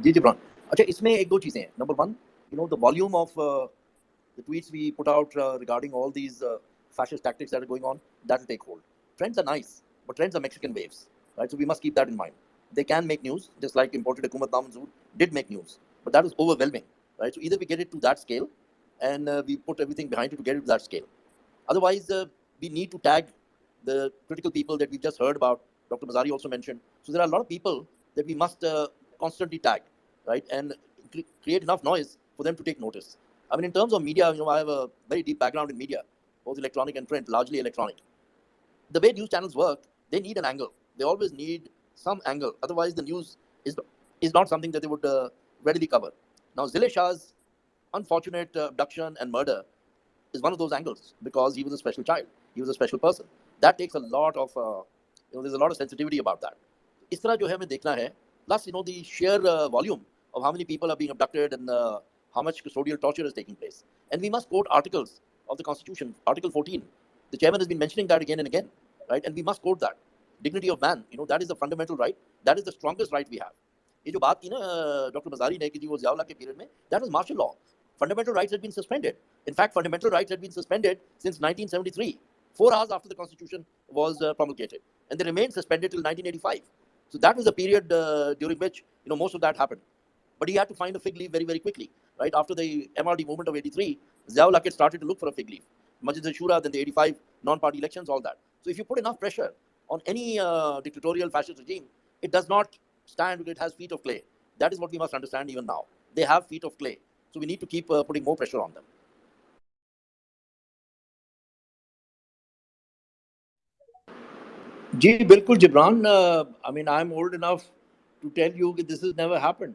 जी जिब्रान, अच्छा इसमें एक दो चीज़ें हैं. Number one, the volume of the tweets we put out regarding all these fascist tactics that are going on, that will take hold. Trends are nice, but trends are Mexican waves, right? So we must keep that in mind. They can make news, just like imported Hukumat Manzoor did make news, but that was overwhelming, right? So either we get it to that scale, and we put everything behind it to get it to that scale. Otherwise, we need to tag the critical people that we've just heard about. Dr. Mazari also mentioned. So there are a lot of people that we must constantly tag, right, and create enough noise for them to take notice. I mean, in terms of media, I have a very deep background in media, both electronic and print, largely electronic. The way news channels work, they need an angle. They always need some angle. Otherwise, the news is not something that they would readily cover. Now, Zile Shah's unfortunate abduction and murder is one of those angles because he was a special child. He was a special person. That takes a lot of, there's a lot of sensitivity about that. इस तरह जो है हमें देखना है. Plus, the sheer volume of how many people are being abducted and how much custodial torture is taking place. And we must quote articles of the Constitution, Article 14. The chairman has been mentioning that again and again, right? And we must quote that. Dignity of man, that is the fundamental right. That is the strongest right we have. ये जो बात की ना doctor Mazari ने कि जी वो ज़ियाउल्लाह के period में, that was martial law. Fundamental rights had been suspended. In fact, fundamental rights had been suspended since 1973, 4 hours after the Constitution was promulgated. And they remained suspended till 1985. So that was a period during which most of that happened. But he had to find a fig leaf very, very quickly. Right after the MRD movement of 83, Ziaul Haq started to look for a fig leaf. Majlis al-Shura, then the 85 non-party elections, all that. So if you put enough pressure on any dictatorial fascist regime, it does not stand, it has feet of clay. That is what we must understand even now. They have feet of clay. So we need to keep putting more pressure on them. जी बिल्कुल Jibran. I mean, I'm old enough to tell you that this has never happened.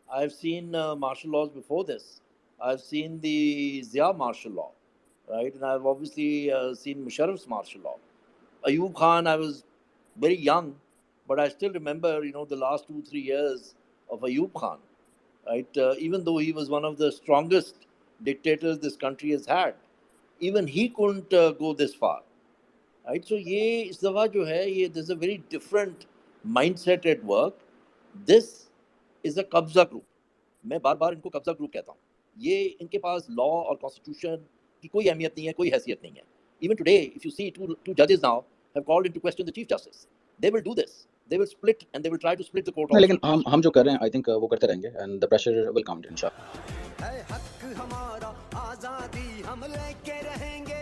I've seen martial laws before this. I've seen the Zia martial law, right? And I've obviously seen Musharraf's martial law. Ayub Khan, I was very young, but I still remember, the last 2-3 years of Ayub Khan, right? Even though he was one of the strongest dictators this country has had, even he couldn't go this far, right? So ये इस दफ़ा जो है ये there's a very different mindset at work. This is a कब्जा group. मैं बार बार इनको कब्जा ग्रुप कहता हूँ. ये इनके पास लॉ और कॉन्स्टिट्यूशन की कोई अहमियत नहीं है, कोई हैसियत नहीं है. Even today, if you see two judges now have called into question the chief justice. They will do this. They will split and they will try to split the court also. लेकिन हम जो कर रहे हैं I think वो करते रहेंगे and the pressure will come इंशाल्लाह. है हक हमारा आजादी हम लेके रहेंगे.